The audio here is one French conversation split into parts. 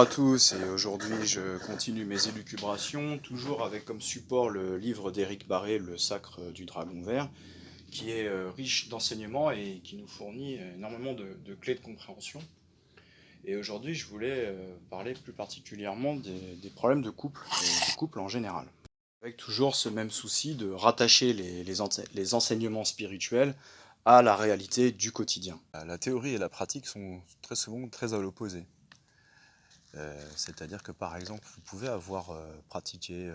tous, et aujourd'hui je continue mes élucubrations, toujours avec comme support le livre d'Éric Barré, Le Sacre du Dragon Vert, qui est riche d'enseignements et qui nous fournit énormément de clés de compréhension. Et aujourd'hui je voulais parler plus particulièrement des problèmes de couple, et du couple en général. Avec toujours ce même souci de rattacher les enseignements spirituels à la réalité du quotidien. La théorie et la pratique sont très souvent très à l'opposé. C'est-à-dire que par exemple, vous pouvez avoir pratiqué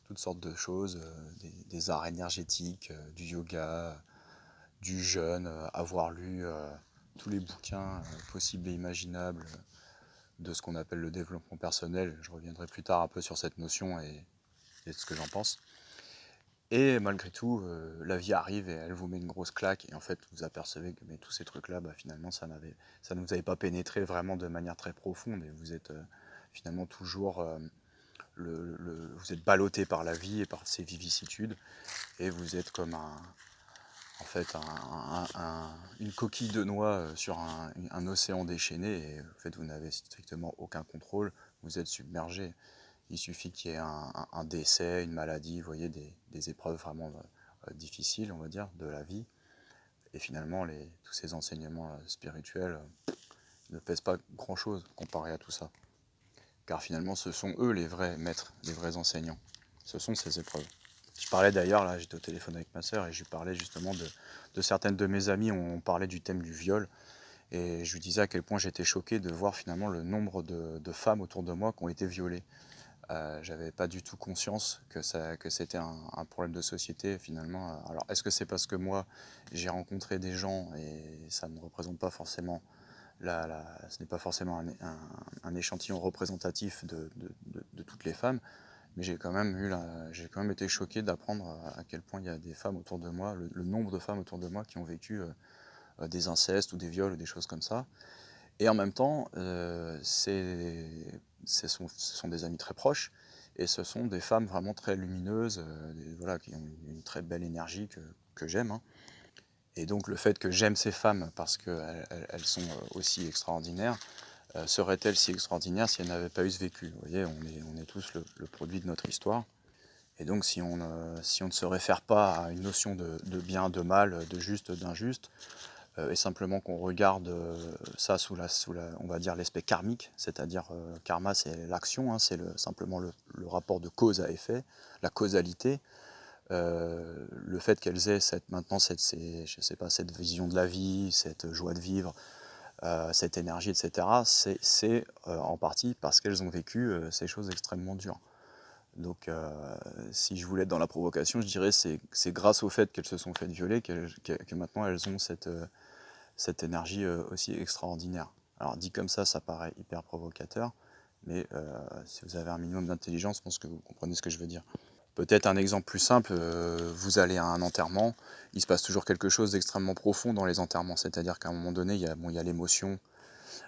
toutes sortes de choses, des arts énergétiques, du yoga, du jeûne, avoir lu tous les bouquins possibles et imaginables de ce qu'on appelle le développement personnel. Je reviendrai plus tard un peu sur cette notion et ce que j'en pense. Et malgré tout, la vie arrive et elle vous met une grosse claque, et en fait vous apercevez que mais tous ces trucs-là, finalement ça ne vous avait pas pénétré vraiment de manière très profonde, et vous êtes finalement toujours, vous êtes ballotté par la vie et par ses vicissitudes, et vous êtes comme en fait une coquille de noix sur un océan déchaîné, et en fait vous n'avez strictement aucun contrôle, vous êtes submergé. Il suffit qu'il y ait un décès, une maladie, vous voyez, des épreuves vraiment difficiles, on va dire, de la vie. Et finalement, tous ces enseignements spirituels ne pèsent pas grand-chose comparé à tout ça. Car finalement, ce sont eux les vrais maîtres, les vrais enseignants. Ce sont ces épreuves. Je parlais d'ailleurs, là, j'étais au téléphone avec ma sœur, et je lui parlais justement de certaines de mes amies, on parlait du thème du viol. Et je lui disais à quel point j'étais choqué de voir finalement le nombre de femmes autour de moi qui ont été violées. J'avais pas du tout conscience que c'était un problème de société finalement. Alors est-ce que c'est parce que moi j'ai rencontré des gens et ça ne représente pas forcément ce n'est pas forcément un échantillon représentatif de toutes les femmes, mais j'ai quand même été choqué d'apprendre à quel point il y a des femmes autour de moi, le nombre de femmes autour de moi qui ont vécu des incestes ou des viols ou des choses comme ça. Et en même temps, ce sont des amis très proches, et ce sont des femmes vraiment très lumineuses, voilà, qui ont une très belle énergie que j'aime, hein. Et donc le fait que j'aime ces femmes parce qu'elles sont aussi extraordinaires, seraient-elles si extraordinaires si elles n'avaient pas eu ce vécu? Vous voyez, on est tous le produit de notre histoire. Et donc si on ne se réfère pas à une notion de bien, de mal, de juste, d'injuste, et simplement qu'on regarde ça on va dire l'aspect karmique, c'est-à-dire karma c'est l'action, hein, c'est simplement le rapport de cause à effet, la causalité, le fait qu'elles aient je sais pas, cette vision de la vie, cette joie de vivre, cette énergie, etc., c'est en partie parce qu'elles ont vécu ces choses extrêmement dures. Donc si je voulais être dans la provocation, je dirais c'est grâce au fait qu'elles se sont faites violer que maintenant elles ont cette énergie aussi extraordinaire. Alors dit comme ça paraît hyper provocateur, mais si vous avez un minimum d'intelligence, je pense que vous comprenez ce que je veux dire. Peut-être un exemple plus simple, vous allez à un enterrement, il se passe toujours quelque chose d'extrêmement profond dans les enterrements, c'est-à-dire qu'à un moment donné, il y a l'émotion,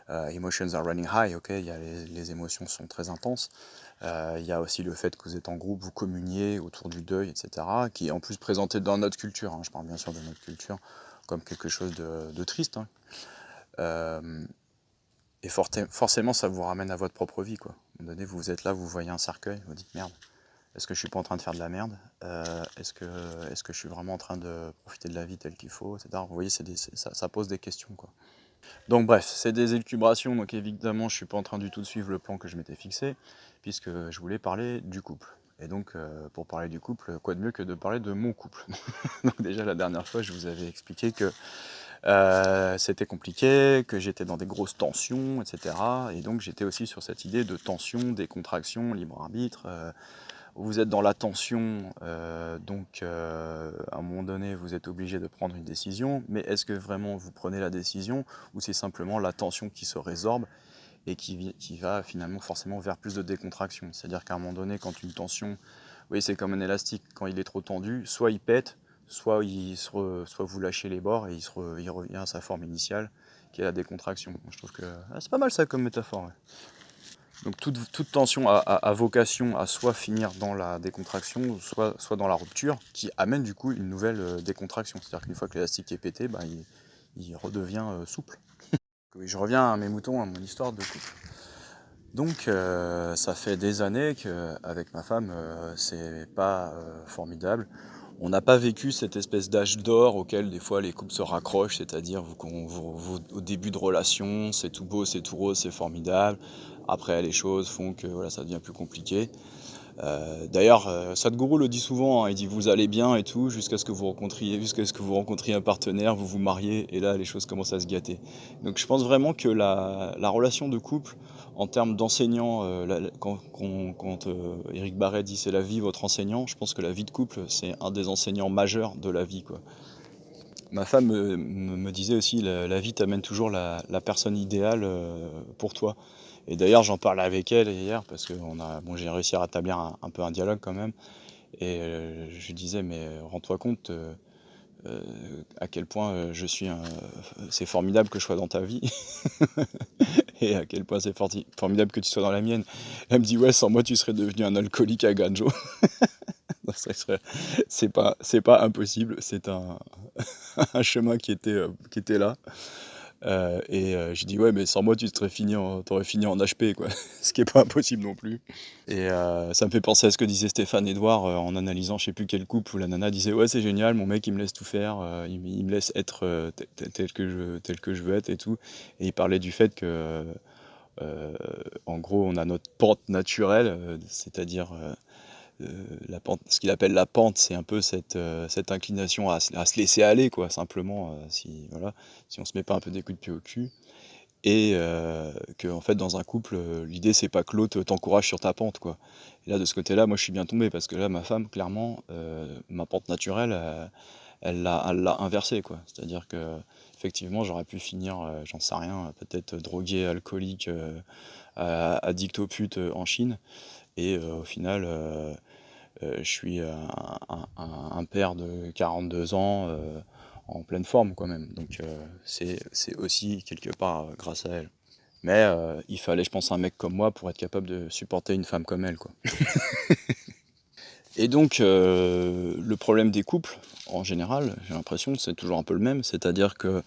emotions are running high, ok, les émotions sont très intenses, il y a aussi le fait que vous êtes en groupe, vous communiez autour du deuil, etc., qui est en plus présenté dans notre culture, hein, je parle bien sûr de notre culture, comme quelque chose de triste, hein. Et forcément, ça vous ramène à votre propre vie, quoi. À un moment donné, vous êtes là, vous voyez un cercueil, vous dites merde, est-ce que je suis pas en train de faire de la merde, est-ce que je suis vraiment en train de profiter de la vie telle qu'il faut, etc. Vous voyez, ça pose des questions, quoi. Donc bref, c'est des élucubrations, donc évidemment, je suis pas en train du tout de suivre le plan que je m'étais fixé, puisque je voulais parler du couple. Et donc, pour parler du couple, quoi de mieux que de parler de mon couple. Donc déjà, la dernière fois, je vous avais expliqué que c'était compliqué, que j'étais dans des grosses tensions, etc. Et donc j'étais aussi sur cette idée de tension, décontraction, libre arbitre. Vous êtes dans la tension, donc à un moment donné, vous êtes obligé de prendre une décision, mais est-ce que vraiment vous prenez la décision, ou c'est simplement la tension qui se résorbe et qui va finalement forcément vers plus de décontraction? C'est-à-dire qu'à un moment donné, quand une tension, oui, c'est comme un élastique, quand il est trop tendu, soit il pète, soit vous lâchez les bords et il revient à sa forme initiale, qui est la décontraction. Je trouve que c'est pas mal ça comme métaphore. Ouais. Donc toute tension a vocation à soit finir dans la décontraction, soit dans la rupture, qui amène du coup une nouvelle décontraction. C'est-à-dire qu'une fois que l'élastique est pété, il redevient souple. Oui, je reviens à mes moutons, à mon histoire de couple. Donc ça fait des années qu'avec ma femme, c'est pas formidable. On n'a pas vécu cette espèce d'âge d'or auquel des fois les couples se raccrochent, c'est-à-dire au début de relation, c'est tout beau, c'est tout rose, c'est formidable. Après, les choses font que voilà, ça devient plus compliqué. D'ailleurs, Sadhguru le dit souvent, hein, il dit vous allez bien et tout, jusqu'à ce que vous rencontriez un partenaire, vous vous mariez, et là les choses commencent à se gâter. Donc je pense vraiment que la relation de couple, en termes d'enseignant, quand Éric Barret dit c'est la vie votre enseignant, je pense que la vie de couple c'est un des enseignants majeurs de la vie, quoi. Ma femme me disait aussi, la vie t'amène toujours la personne idéale pour toi. Et d'ailleurs, j'en parlais avec elle hier parce que j'ai réussi à rétablir un peu un dialogue quand même. Et je lui disais, mais rends-toi compte euh, à quel point c'est formidable que je sois dans ta vie et à quel point c'est formidable que tu sois dans la mienne. Elle me dit, ouais, sans moi, tu serais devenu un alcoolique à Ganjo. C'est pas impossible, c'est un chemin qui était là. J'ai dit, ouais, mais sans moi, t'aurais fini en HP, quoi. Ce qui est pas impossible non plus. Et ça me fait penser à ce que disait Stéphane Edouard en analysant je sais plus quel couple où la nana disait, ouais, c'est génial, mon mec il me laisse tout faire, il me laisse être tel que je veux être et tout. Et il parlait du fait que en gros on a notre pente naturelle, c'est-à-dire ce qu'il appelle la pente, c'est un peu cette inclination à se laisser aller, quoi, simplement, si on se met pas un peu des coups de pied au cul. Et que en fait dans un couple, l'idée c'est pas que l'autre t'encourage sur ta pente, quoi. Et là de ce côté-là, moi je suis bien tombé parce que là ma femme clairement, ma pente naturelle, elle l'a inversée, quoi. C'est-à-dire que effectivement j'aurais pu finir, j'en sais rien, peut-être drogué, alcoolique, addict aux putes, en Chine. Et au final, je suis un père de 42 ans, en pleine forme, quoi, même. Donc c'est aussi quelque part grâce à elle. Mais il fallait, je pense, un mec comme moi pour être capable de supporter une femme comme elle, quoi. Et donc le problème des couples, en général, j'ai l'impression que c'est toujours un peu le même, c'est-à-dire que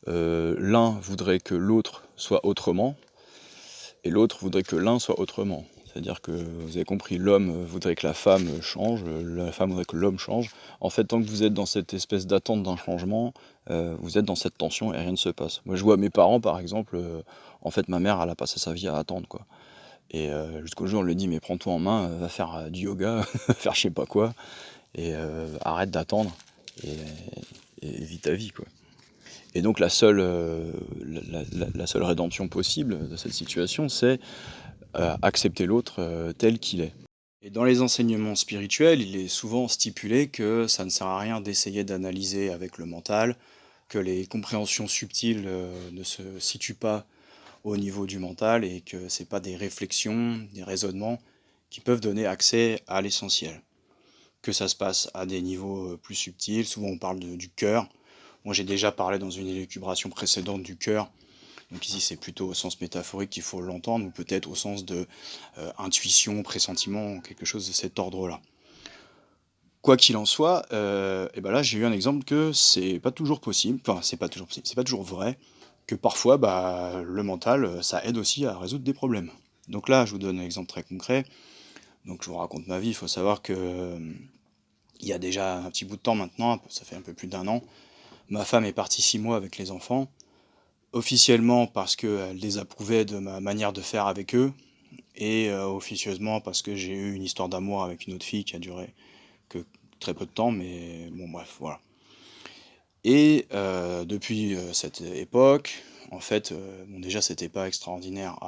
l'un voudrait que l'autre soit autrement, et l'autre voudrait que l'un soit autrement. C'est-à-dire que, vous avez compris, l'homme voudrait que la femme change, la femme voudrait que l'homme change. En fait, tant que vous êtes dans cette espèce d'attente d'un changement, vous êtes dans cette tension et rien ne se passe. Moi, je vois mes parents, par exemple, en fait, ma mère, elle a passé sa vie à attendre, quoi. Et jusqu'au jour où on lui dit, mais prends-toi en main, va faire du yoga, faire je sais pas quoi, et arrête d'attendre, et, et vis ta vie, quoi. Et donc la seule rédemption possible de cette situation, c'est accepter l'autre tel qu'il est. Et dans les enseignements spirituels, il est souvent stipulé que ça ne sert à rien d'essayer d'analyser avec le mental, que les compréhensions subtiles ne se situent pas au niveau du mental et que c'est pas des réflexions, des raisonnements qui peuvent donner accès à l'essentiel. Que ça se passe à des niveaux plus subtils, souvent on parle du cœur. Moi j'ai déjà parlé dans une élucubration précédente du cœur, donc ici c'est plutôt au sens métaphorique qu'il faut l'entendre, ou peut-être au sens de intuition, pressentiment, quelque chose de cet ordre-là. Quoi qu'il en soit, et ben là j'ai eu un exemple que c'est pas toujours possible, enfin c'est pas toujours possible, c'est pas toujours vrai, que parfois bah, le mental ça aide aussi à résoudre des problèmes. Donc là je vous donne un exemple très concret, donc je vous raconte ma vie, il faut savoir que il y a déjà un petit bout de temps maintenant, ça fait un peu plus d'un an, ma femme est partie 6 mois avec les enfants, officiellement parce qu'elle désapprouvait de ma manière de faire avec eux, et officieusement parce que j'ai eu une histoire d'amour avec une autre fille qui a duré que très peu de temps, mais bon bref, voilà. Et depuis cette époque, en fait, bon déjà c'était pas extraordinaire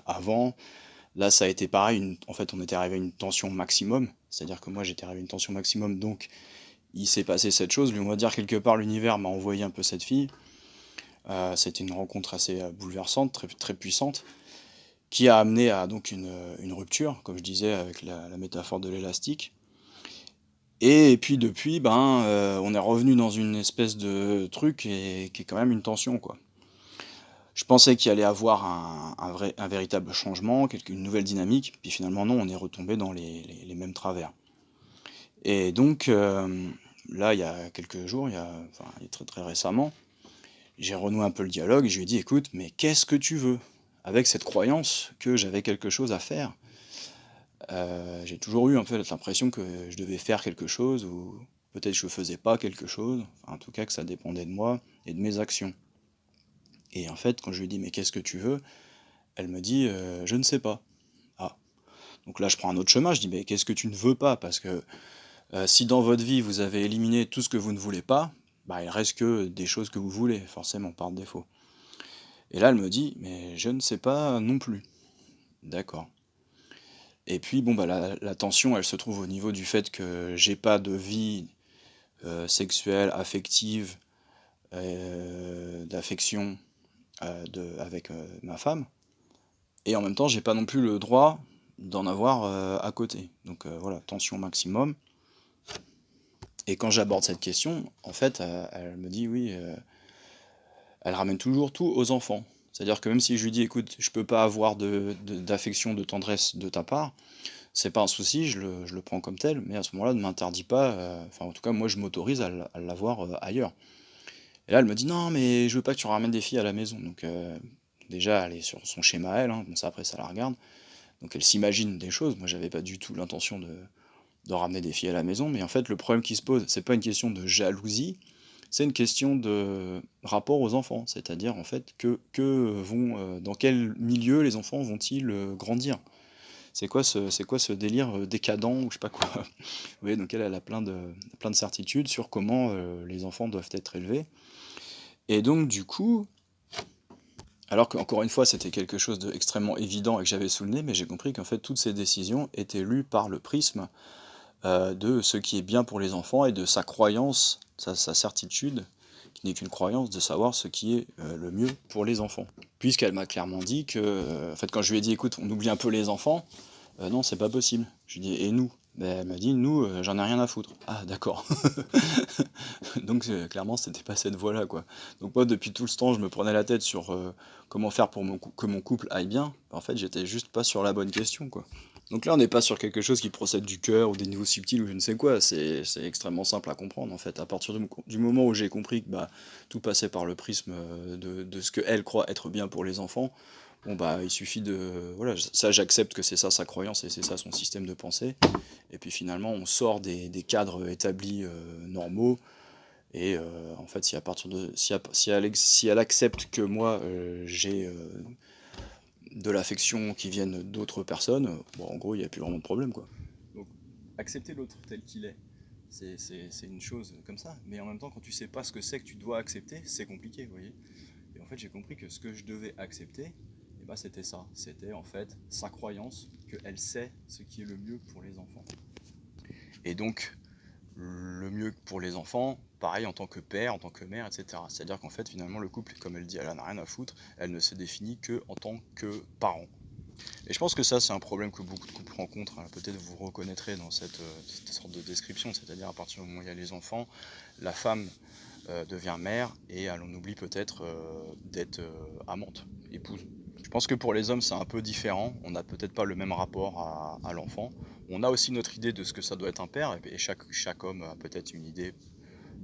avant. Là ça a été pareil, en fait on était arrivé à une tension maximum, c'est-à-dire que moi j'étais arrivé à une tension maximum, donc il s'est passé cette chose, on va dire quelque part l'univers m'a envoyé un peu cette fille. C'était une rencontre assez bouleversante, très, très puissante, qui a amené à donc une rupture, comme je disais, avec la métaphore de l'élastique. Et puis depuis, ben, on est revenu dans une espèce de truc qui est quand même une tension, quoi. Je pensais qu'il allait avoir un véritable changement, une nouvelle dynamique, puis finalement non, on est retombé dans les mêmes travers. Et donc, là, il y a quelques jours, il y a très très récemment, j'ai renoué un peu le dialogue et je lui ai dit, écoute, mais qu'est-ce que tu veux? avec cette croyance que j'avais quelque chose à faire. J'ai toujours eu un peu l'impression que je devais faire quelque chose, ou peut-être je faisais pas quelque chose, enfin, en tout cas que ça dépendait de moi et de mes actions. Et en fait, quand je lui dis: «Mais qu'est-ce que tu veux?» Elle me dit: «Je ne sais pas». Ah, donc là je prends un autre chemin, je dis: «Mais qu'est-ce que tu ne veux pas?» parce que, si dans votre vie vous avez éliminé tout ce que vous ne voulez pas, bah, il reste que des choses que vous voulez, forcément, par défaut. Et là elle me dit: «Mais je ne sais pas non plus». D'accord. Et puis bon, bah, la tension, elle se trouve au niveau du fait que j'ai pas de vie, sexuelle, affective, d'affection, avec, ma femme, et en même temps, j'ai pas non plus le droit d'en avoir, à côté. Donc, voilà, tension maximum. Et quand j'aborde cette question, en fait, elle me dit: «Oui», elle ramène toujours tout aux enfants. C'est-à-dire que même si je lui dis: «Écoute, je peux pas avoir d'affection, de tendresse de ta part», c'est pas un souci, je le prends comme tel, mais à ce moment-là, ne m'interdis pas, enfin, en tout cas, moi, je m'autorise à l'avoir, ailleurs. Et là, elle me dit: «Non, mais je veux pas que tu ramènes des filles à la maison». Donc, déjà, elle est sur son schéma à elle, hein, bon ça, après, ça la regarde. Donc elle s'imagine des choses. Moi, j'avais pas du tout l'intention de ramener des filles à la maison, mais en fait, le problème qui se pose, c'est pas une question de jalousie, c'est une question de rapport aux enfants. C'est-à-dire, en fait, dans quel milieu les enfants vont-ils, grandir? C'est quoi ce délire, décadent ou je sais pas quoi? Vous voyez? Donc elle a plein de certitudes sur comment, les enfants doivent être élevés. Et donc du coup, alors qu'encore une fois, c'était quelque chose d'extrêmement évident et que j'avais sous le nez, mais j'ai compris qu'en fait, toutes ces décisions étaient lues par le prisme, de ce qui est bien pour les enfants et de sa croyance, sa certitude, qui n'est qu'une croyance, de savoir ce qui est, le mieux pour les enfants. Puisqu'elle m'a clairement dit que, en fait, quand je lui ai dit: «Écoute, on oublie un peu les enfants», non, c'est pas possible. Je lui ai dit: «Et nous?» Ben, elle m'a dit: «Nous, j'en ai rien à foutre». Ah d'accord. Donc clairement, c'était pas cette voie-là, quoi. Donc moi, depuis tout ce temps, je me prenais la tête sur, comment faire pour que mon couple aille bien. En fait, j'étais juste pas sur la bonne question, quoi. Donc là, on n'est pas sur quelque chose qui procède du cœur ou des niveaux subtils ou je ne sais quoi. C'est extrêmement simple à comprendre, en fait. À partir du moment où j'ai compris que bah, tout passait par le prisme, de ce qu'elle croit être bien pour les enfants, bon bah il suffit de... Voilà, ça j'accepte que c'est ça sa croyance et c'est ça son système de pensée. Et puis finalement, on sort des cadres établis, normaux. Et en fait, si elle accepte que moi, j'ai, de l'affection qui vienne d'autres personnes, bon, en gros, il n'y a plus vraiment de problème, quoi. Donc, accepter l'autre tel qu'il est, c'est une chose comme ça. Mais en même temps, quand tu sais pas ce que c'est que tu dois accepter, c'est compliqué, vous voyez. Et en fait, j'ai compris que ce que je devais accepter, eh ben, c'était ça. C'était en fait sa croyance qu'elle sait ce qui est le mieux pour les enfants. Et donc, le mieux pour les enfants, pareil en tant que père, en tant que mère, etc. C'est-à-dire qu'en fait, finalement, le couple, comme elle dit, elle en a rien à foutre, elle ne se définit que en tant que parent. Et je pense que ça, c'est un problème que beaucoup de couples rencontrent, hein. Peut-être vous reconnaîtrez dans cette sorte de description, c'est-à-dire à partir du moment où il y a les enfants, la femme devient mère et elle en oublie peut-être d'être amante, épouse. Je pense que pour les hommes, c'est un peu différent. On n'a peut-être pas le même rapport à l'enfant. On a aussi notre idée de ce que ça doit être un père, et chaque homme a peut-être une idée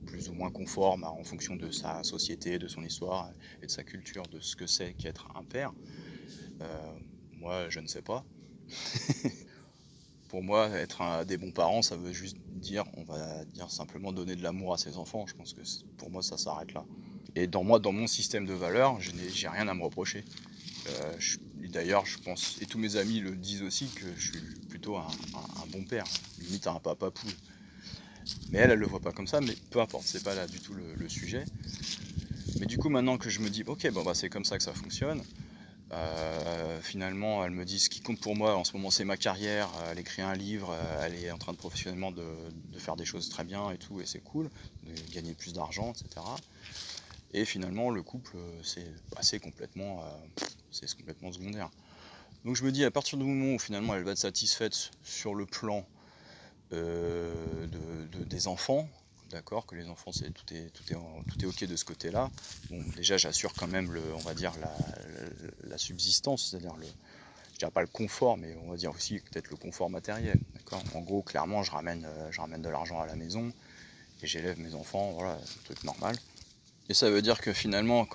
plus ou moins conforme en fonction de sa société, de son histoire et de sa culture, de ce que c'est qu'être un père. Moi, je ne sais pas. Pour moi, être des bons parents, ça veut juste dire, on va dire simplement donner de l'amour à ses enfants. Je pense que pour moi, ça s'arrête là. Et dans mon système de valeurs, j'ai rien à me reprocher. D'ailleurs, je pense, et tous mes amis le disent aussi, que je suis plutôt un bon père, limite un papa poule. Mais elle le voit pas comme ça, mais peu importe, c'est pas là du tout le sujet. Mais du coup, maintenant que je me dis, ok, bon, bah, c'est comme ça que ça fonctionne, finalement, elle me dit, ce qui compte pour moi en ce moment, c'est ma carrière. Elle écrit un livre, elle est en train de professionnellement de faire des choses très bien et tout, et c'est cool, de gagner plus d'argent, etc. Et finalement, le couple, c'est complètement secondaire. Donc je me dis, à partir du moment où finalement elle va être satisfaite sur le plan des enfants, d'accord, que les enfants, tout est ok de ce côté-là. Bon, déjà, j'assure quand même on va dire la subsistance, c'est-à-dire je dirais pas le confort, mais on va dire aussi peut-être le confort matériel, d'accord. En gros, clairement, je ramène de l'argent à la maison et j'élève mes enfants, voilà, un truc normal. Et ça veut dire que finalement,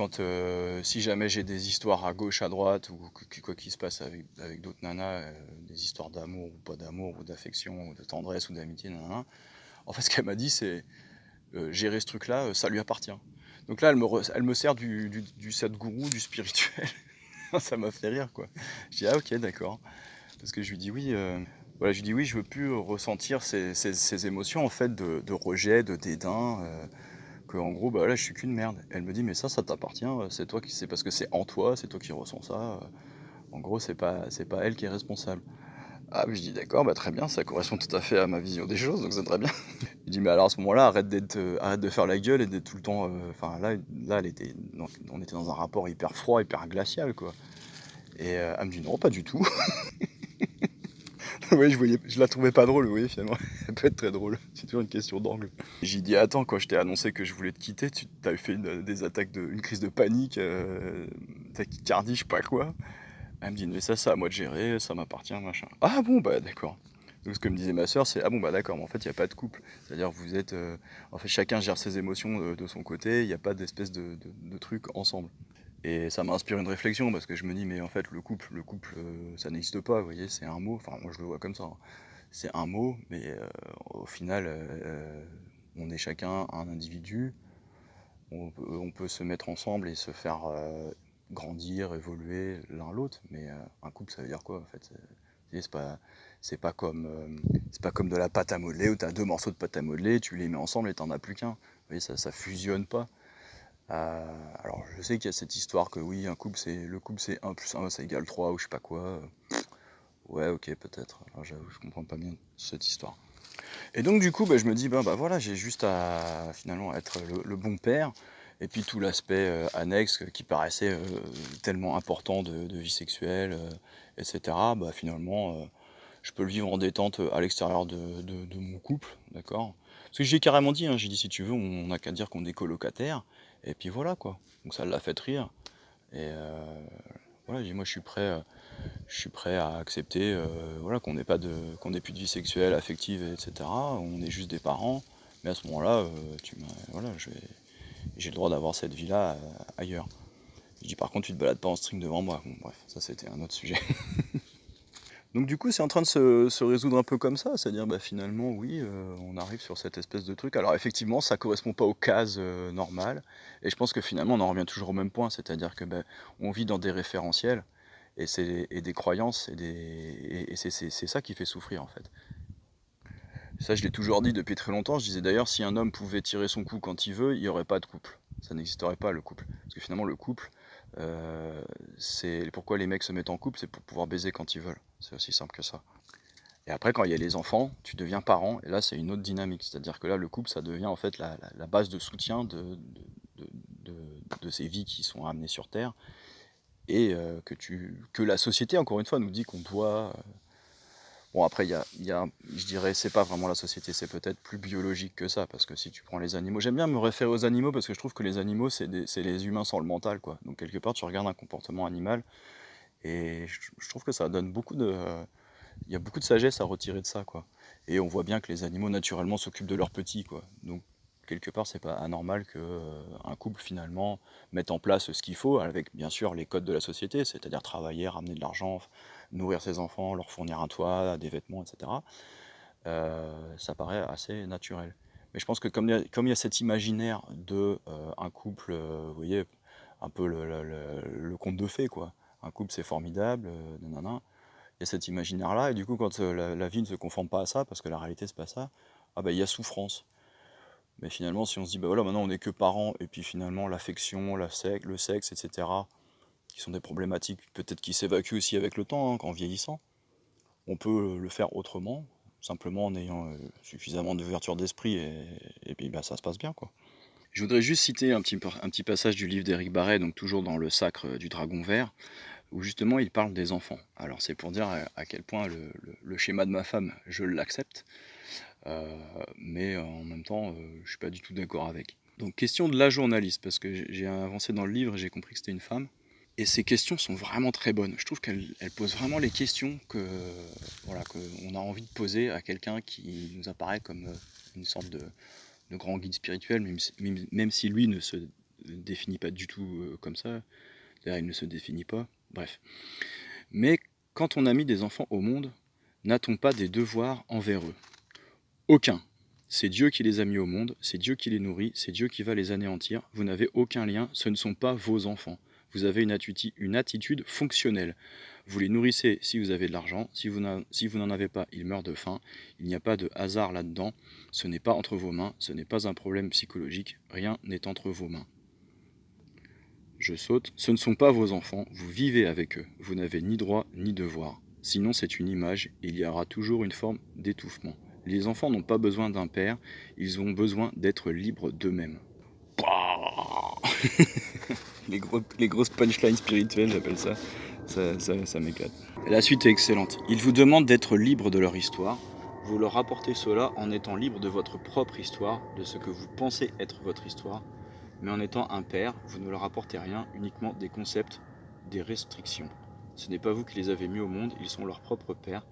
si jamais j'ai des histoires à gauche, à droite, ou quoi qu'il se passe avec d'autres nanas, des histoires d'amour ou pas d'amour, ou d'affection, ou de tendresse, ou d'amitié, nanana, en fait, ce qu'elle m'a dit, c'est gérer ce truc-là, ça lui appartient. Donc là, elle me sert du Sadhguru, du spirituel. Ça m'a fait rire, quoi. Je dis, ah ok, d'accord. Parce que je lui dis oui, voilà, je lui dis oui, je veux plus ressentir ces émotions, en fait, de rejet, de dédain, que en gros, bah là, je suis qu'une merde. Elle me dit, mais ça t'appartient, c'est parce que c'est en toi, c'est toi qui ressens ça. En gros, c'est pas elle qui est responsable. Ah, je dis d'accord, bah très bien, ça correspond tout à fait à ma vision des choses, donc c'est très bien. Il dit, mais alors à ce moment-là, arrête de faire la gueule et d'être tout le temps. Enfin, là, on était dans un rapport hyper froid, hyper glacial, quoi. Et elle me dit, non, pas du tout. Ouais, je la trouvais pas drôle, oui, finalement. Elle peut être très drôle. C'est toujours une question d'angle. J'ai dit, attends, quand je t'ai annoncé que je voulais te quitter, tu t'avais fait des attaques une crise de panique, tachycardie, je sais pas quoi. Elle me dit, mais ça, c'est à moi de gérer, ça m'appartient, machin. Ah bon, bah d'accord. Donc ce que me disait ma soeur, c'est, ah bon, bah d'accord, mais en fait, il n'y a pas de couple. C'est-à-dire, vous êtes. En fait, chacun gère ses émotions de son côté, il n'y a pas d'espèce de truc ensemble. Et ça m'inspire une réflexion, parce que je me dis, mais en fait, le couple, ça n'existe pas, vous voyez, c'est un mot. Enfin, moi, je le vois comme ça, hein. C'est un mot, mais au final, on est chacun un individu. On peut se mettre ensemble et se faire grandir, évoluer l'un l'autre, mais un couple, ça veut dire quoi en fait? C'est pas, c'est pas comme de la pâte à modeler où tu as deux morceaux de pâte à modeler, tu les mets ensemble et t'en as plus qu'un. Vous voyez, ça fusionne pas. Alors je sais qu'il y a cette histoire que oui, le couple c'est un plus un ça égale 3 ou je sais pas quoi. Ouais, ok, peut-être. Alors j'avoue, je comprends pas bien cette histoire. Et donc du coup, bah, je me dis, bah voilà, j'ai juste à finalement être le bon père, et puis tout l'aspect annexe qui paraissait tellement important de vie sexuelle, etc. Bah finalement, je peux le vivre en détente à l'extérieur de mon couple, d'accord? Parce que j'ai carrément dit, hein, j'ai dit si tu veux, on n'a qu'à dire qu'on est colocataire, et puis voilà quoi. Donc ça l'a fait rire, et voilà, j'ai dit moi je suis prêt à accepter voilà, qu'on n'ait plus de vie sexuelle, affective, etc. On est juste des parents, mais à ce moment-là, voilà, j'ai le droit d'avoir cette vie-là ailleurs. Je dis par contre, tu te balades pas en string devant moi. Bon, bref, ça c'était un autre sujet. Donc du coup, c'est en train de se résoudre un peu comme ça, c'est-à-dire bah, finalement, oui, on arrive sur cette espèce de truc. Alors effectivement, ça correspond pas aux cases normales, et je pense que finalement, on en revient toujours au même point, c'est-à-dire que bah, on vit dans des référentiels, et des croyances, et c'est ça qui fait souffrir en fait. Ça, je l'ai toujours dit depuis très longtemps. Je disais d'ailleurs, si un homme pouvait tirer son coup quand il veut, il n'y aurait pas de couple. Ça n'existerait pas le couple. Parce que finalement, le couple, c'est pourquoi les mecs se mettent en couple, c'est pour pouvoir baiser quand ils veulent. C'est aussi simple que ça. Et après, quand il y a les enfants, tu deviens parent, et là, c'est une autre dynamique. C'est-à-dire que là, le couple, ça devient en fait la base de soutien de, de ces vies qui sont amenées sur Terre, et que la société, encore une fois, nous dit qu'on doit. Bon, après, je dirais, c'est pas vraiment la société, c'est peut-être plus biologique que ça, parce que si tu prends les animaux, j'aime bien me référer aux animaux, parce que je trouve que les animaux, c'est les humains sans le mental, quoi. Donc, quelque part, tu regardes un comportement animal, et je trouve que ça donne il y a beaucoup de sagesse à retirer de ça, quoi. Et on voit bien que les animaux, naturellement, s'occupent de leurs petits, quoi. Donc, quelque part, c'est pas anormal que un couple, finalement, mette en place ce qu'il faut, avec, bien sûr, les codes de la société, c'est-à-dire travailler, ramener de l'argent, nourrir ses enfants, leur fournir un toit, des vêtements, etc. Ça paraît assez naturel. Mais je pense que comme il y a cet imaginaire de un couple, vous voyez, un peu le conte de fées, quoi. Un couple, c'est formidable, nanana. Il y a cet imaginaire-là, et du coup, quand la vie ne se conforme pas à ça, parce que la réalité, c'est pas ça, ah bah, il y a souffrance. Mais finalement, si on se dit, bah voilà, maintenant on n'est que parents, et puis finalement, l'affection, le sexe, etc., qui sont des problématiques peut-être qui s'évacuent aussi avec le temps, hein, en vieillissant, on peut le faire autrement, simplement en ayant suffisamment d'ouverture d'esprit, et puis bah, ça se passe bien, quoi. Je voudrais juste citer un petit passage du livre d'Éric Barret, donc toujours dans le sacre du dragon vert, où justement il parle des enfants. Alors c'est pour dire à quel point le schéma de ma femme, je l'accepte, mais en même temps, je suis pas du tout d'accord avec. Donc question de la journaliste, parce que j'ai avancé dans le livre et j'ai compris que c'était une femme. Et ces questions sont vraiment très bonnes. Je trouve qu'elle pose vraiment les questions voilà, qu'on a envie de poser à quelqu'un qui nous apparaît comme une sorte de grand guide spirituel, même si lui ne se définit pas du tout comme ça. D'ailleurs, il ne se définit pas. Bref. Mais quand on a mis des enfants au monde, n'a-t-on pas des devoirs envers eux? Aucun. C'est Dieu qui les a mis au monde, c'est Dieu qui les nourrit, c'est Dieu qui va les anéantir. Vous n'avez aucun lien, ce ne sont pas vos enfants. Vous avez une attitude fonctionnelle. Vous les nourrissez si vous avez de l'argent, si vous n'en avez pas, ils meurent de faim. Il n'y a pas de hasard là-dedans, ce n'est pas entre vos mains, ce n'est pas un problème psychologique, rien n'est entre vos mains. Je saute, ce ne sont pas vos enfants, vous vivez avec eux, vous n'avez ni droit ni devoir. Sinon c'est une image, et il y aura toujours une forme d'étouffement. Les enfants n'ont pas besoin d'un père, ils ont besoin d'être libres d'eux-mêmes. Les grosses punchlines spirituelles, j'appelle ça. Ça m'éclate. La suite est excellente. Ils vous demandent d'être libres de leur histoire. Vous leur apportez cela en étant libre de votre propre histoire, de ce que vous pensez être votre histoire. Mais en étant un père, vous ne leur apportez rien, uniquement des concepts, des restrictions. Ce n'est pas vous qui les avez mis au monde, ils sont leur propre père.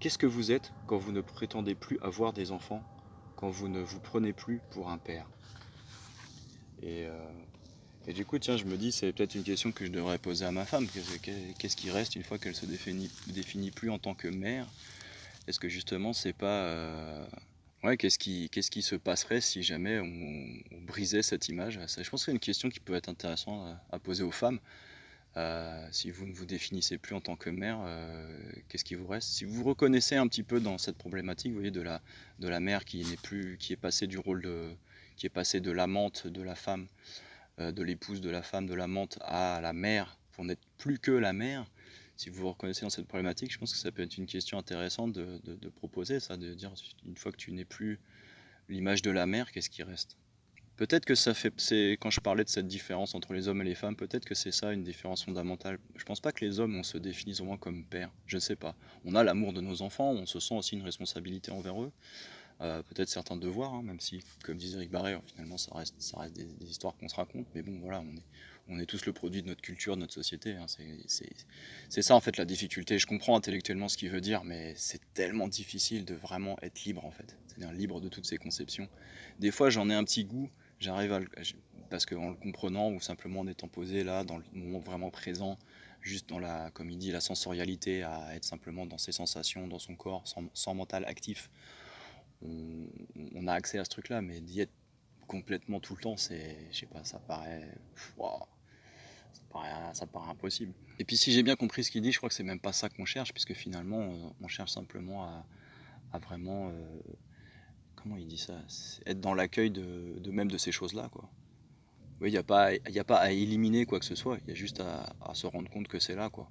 Qu'est-ce que vous êtes quand vous ne prétendez plus avoir des enfants, quand vous ne vous prenez plus pour un père? Et du coup, tiens, je me dis, c'est peut-être une question que je devrais poser à ma femme. Qu'est-ce qui reste une fois qu'elle se définit plus en tant que mère? Est-ce que justement, c'est pas... Ouais, qu'est-ce qui se passerait si jamais on brisait cette image? Ça, je pense que c'est une question qui peut être intéressante à poser aux femmes. Si vous ne vous définissez plus en tant que mère, qu'est-ce qui vous reste? Si vous vous reconnaissez un petit peu dans cette problématique, vous voyez, de la mère qui est passée du rôle qui est passée de l'amante de la femme, de l'épouse de la femme, de l'amante à la mère, pour n'être plus que la mère. Si vous vous reconnaissez dans cette problématique, je pense que ça peut être une question intéressante de proposer ça, de dire, une fois que tu n'es plus l'image de la mère, qu'est-ce qui reste? Peut-être que quand je parlais de cette différence entre les hommes et les femmes, peut-être que c'est ça une différence fondamentale. Je pense pas que les hommes, on se définisse vraiment comme père, je sais pas. On a l'amour de nos enfants, on se sent aussi une responsabilité envers eux, peut-être certains devoirs, hein, même si, comme disait Eric Barré, finalement ça reste des histoires qu'on se raconte, mais bon voilà, on est tous le produit de notre culture, de notre société, hein. C'est ça en fait la difficulté. Je comprends intellectuellement ce qu'il veut dire, mais c'est tellement difficile de vraiment être libre en fait, c'est-à-dire libre de toutes ces conceptions. Des fois j'en ai un petit goût, parce qu'en le comprenant ou simplement en étant posé là, dans le moment vraiment présent, juste dans comme il dit, la sensorialité, à être simplement dans ses sensations, dans son corps, sans mental actif, on a accès à ce truc-là, mais d'y être complètement tout le temps, je sais pas, wow, ça paraît impossible. Et puis si j'ai bien compris ce qu'il dit, je crois que c'est même pas ça qu'on cherche, puisque finalement, on cherche simplement à vraiment, comment il dit ça, être dans l'accueil même de ces choses-là, quoi. Oui, il n'y a pas à éliminer quoi que ce soit, il y a juste à se rendre compte que c'est là, quoi.